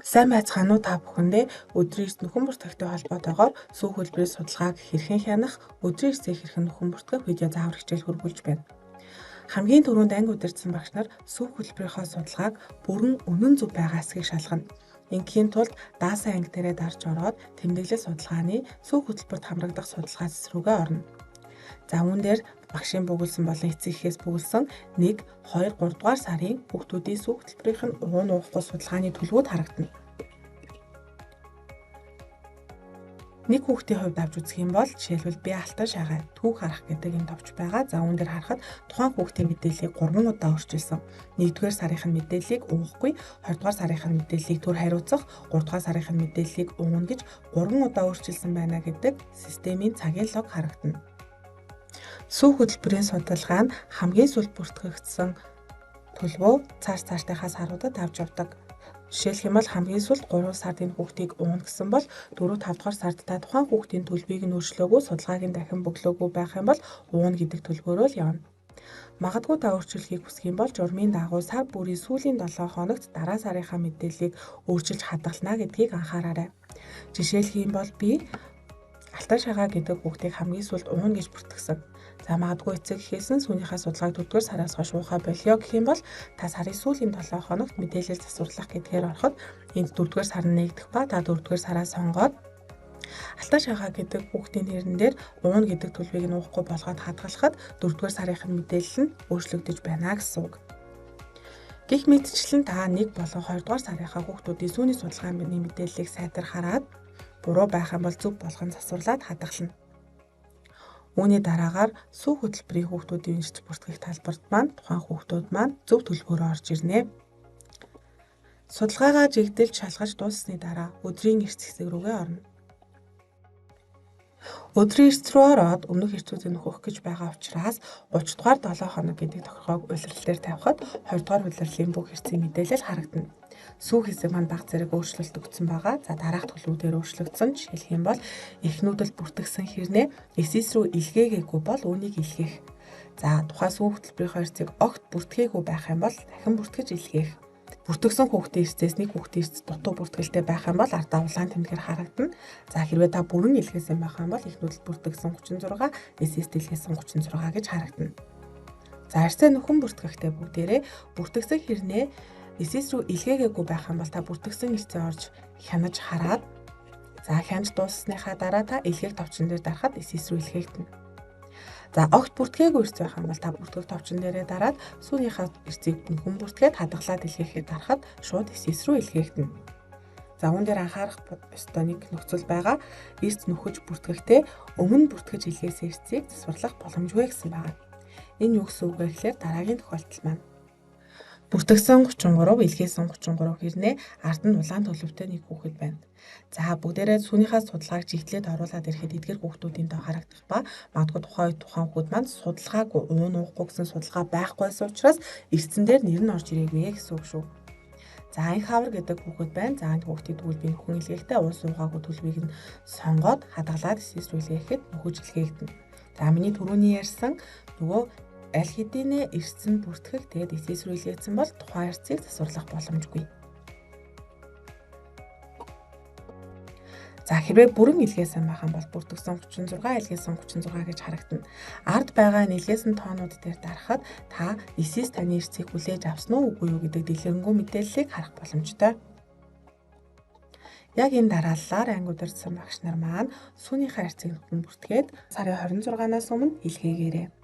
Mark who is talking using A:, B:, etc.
A: Сайн байцгаана уу та бүхэндээ өдрийн эрт нөхөн бүртгэгтэй холбоотойгоор сүү хөлбөрийн судалгааг хэрхэн хянах, өдрийн эртээ хэрхэн нөхөн бүртгэх видео заавар хичээл хөрвүүлж байна. Хамгийн түрүүнд анги удирдсан багш нар сүү хөлбөрийнхөө судалгааг бүрэн үнэн зөв байгаа эсхийг шалгана. Ингийн тулд даасан анги дээрээ дарж ороод тэмдэглэл судалгааны сүү хөтөлбөрт хамрагдах судалгаа зэс рүүгээ орно. За үүн дээр багшийн бөглсөн болон эцэг эхээс бөглсөн 1, 2, 3 дугаар сарын хүүхдүүдийн сүү хөтөлбөрийнх нь уун уухгүй судалгааны төлөвүүд харагдана. Нэг хүүхдийн хувьд авч үзэх юм бол жишээлбэл би алтан шагаа түүх харах гэдэг юм товч байгаа. За үүн дээр харахад тухайн хүүхдийн мэдээллийг 3 удаа өөрчилсөн. 1-р сарынх нь мэдээллийг уухгүй, 2-р сарынх нь мэдээллийг төр хариуцах, 3-р сарынх нь мэдээллийг уун гэж 3 удаа өөрчилсөн байна гэдэг системийн цагийн лог харагдана. Сүү хөтөлбөрийн судалгаа нь хамгийн сүүлд бүртгэгдсэн төлөвөө цааш-цаашдынхаас харуудад авч явдаг. Жишээлх юм бол хамгийн сүүлд 3 сард энэ хүүхдийг уун гэсэн бол 4-5 дугаар сард та тухайн хүүхдийн төлбөрийг нь өөрчлөөгүй, судалгааг нь дахин бөглөөгүй байх юм бол уун гэдэг төлбөрөөр л явна. Магадгүй та өөрчлөлтийг хүсэх юм бол журмын дагуу сар бүрийн сүүлийн 7 хоногт дараа сарынхаа мэдээллийг өөрчилж хадгална гэдгийг анхаараарай. Жишээлх юм бол би алтан шагаа гэдэг хүүхдийг хамгийн сүүлд уун гэж бүртгэсэн. За магадгүй эцэг эхээс нь сүүнийхээ судалгааг 4-р сараас хойш уухай болио гэх юм бол та сарын сүүлийн 7 хоногт мэдээлэл засварлах гэдгээр ороход энд 4-р сар нь нэгдэх ба та 4-р сараа сонгоод алтан шагаа гэдэг хүүхдийн нэрэн дээр уун гэдэг төлбөрийг нь уухгүй болгоод хадгалахад 4-р сарынх нь мэдээлэл нь өөрчлөгдөж байна гэсэн үг. Гэх мэтчлэн та 1 болон 2-р сарынхаа хүүхдүүдийн сүүний судалгааны мэдээллийг сайтар хараад буруу байх юм бол зөв болгон засварлаад хадгална. Үүний дараагаар сүү хөтөлбөрийн хүүхдүүдийн үнэрч бүртгэх талбарт маань тухайн хүүхдүүд маань зөв төлбөрөөр орж ирнэ. Судалгаагаа жигдэлж шалгаж дууссаны дараа өдрийн эрт хэсэг рүүгээ орно. Өдрийн эрт рүү ороод өмнөх эртүүдийг нөхөх гэж байгаа учраас 30 дугаар 7 хоног гэдэг тохиолгыг улирал дээр тавихад 20 дугаар улирлын бүх эртийн мэдээлэл харагдана. Сүү хэсэг маань баг зэрэг өөрчлөлт өгсөн байгаа. За дараах төлөвүүдээр өөрчлөгдсөн. Жишээлх юм бол эхнүүдэл бүртгэгсэн хэрнээ эсэс рүү илгээгээгүй бол үүнийг илгээх. За тухайн сүү хөтөлбөрийнхөө эрсийг огт бүртгээгүй байх юм бол дахин бүртгэж илгээх. Бүртгэгсэн хүүхдийн эрсээс нэг хүүхдийн эрс дутуу бүртгэлтэй байх юм бол ардаа улаан тэмдгээр харагдана. За хэрвээ та бүрэн илгээсэн байх юм бол эхнүүдэл бүртгэгсэн 36, эсэс илгээсэн 36 гэж харагдана. За эрсээ нөхөн бүртгэхдээ бүгдээрээ бүртгэгсэн хэрнээ эсэс рүү илгээгээгүй байх юм бол та бүртгэгсэн эрсээ орж хянаж хараад за хянаж дууссаныхаа дараа та илгээх товчон дээр дарахад эсэс рүү илгээгдэнэ. За огт бүртгээгүй эрс байх юм бол та бүртгэх товчон дээрээ дараад сүүнийхээ эрсийг нөхөн бүртгээд хадгалаад илгээхээр дарахад шууд эсэс рүү илгээгдэнэ. За үүн дээр анхаарах ёстой нэг нөхцөл байгаа. Эрс нөхөж бүртгэхдээ өмнө бүртгэж илгээсэн эрсийг засварлах боломжгүй гэсэн байна. Энэ юу гэсэн үг вэ гэхээр дараагийн тохиолдол маань бүртгэгсэн 33, илгээсэн 33 хэрнээ ард нь улаан төлөвтэй нэг хүүхэд байна. За бүгдээрээ сүүнийхээ судалгааг жигдлээд оруулаад ирэхэд эдгээр хүүхдүүдийн доо харагдах ба магадгүй тухайн хүүхэд маань судалгаагүй уун уухгүй гэсэн судалгаа байхгүй байсан учраас эрдсэн дээр нэр нь орж ирээгүй гэсэн үг шүү. За анх хавар гэдэг хүүхэд байна. За энэ хүүхдийн тэгвэл би нөхөн илгээхдээ уус уугаагүй төлбөрийг нь сонгоод хадгалаад эсэс рүү илгээхэд нөхөж илгээгдэнэ. За миний түрүүний ярьсан нөгөө аль хэдийнэ эрсцэн бүртгэх тэгээд эсэс рүү илгээсэн бол тухайн эрсийг засварлах боломжгүй. За хэрвээ бүрэн илгээсэн байх юм бол бүртгэгсэн 36, илгээсэн 36 гэж харагдана. Ард байгаа илгээсэн тоонууд дээр дарахад та эсэс таны эрсийг хүлээж авсан уу үгүй юу гэдэг дэлгэрэнгүй мэдээллийг харах боломжтой. Яг энэ дарааллаар анги удирдсан багш нар маань сүүнийхээ эрсийг нөхөн бүртгээд сарын 26-наас өмнө илгээгээрэй.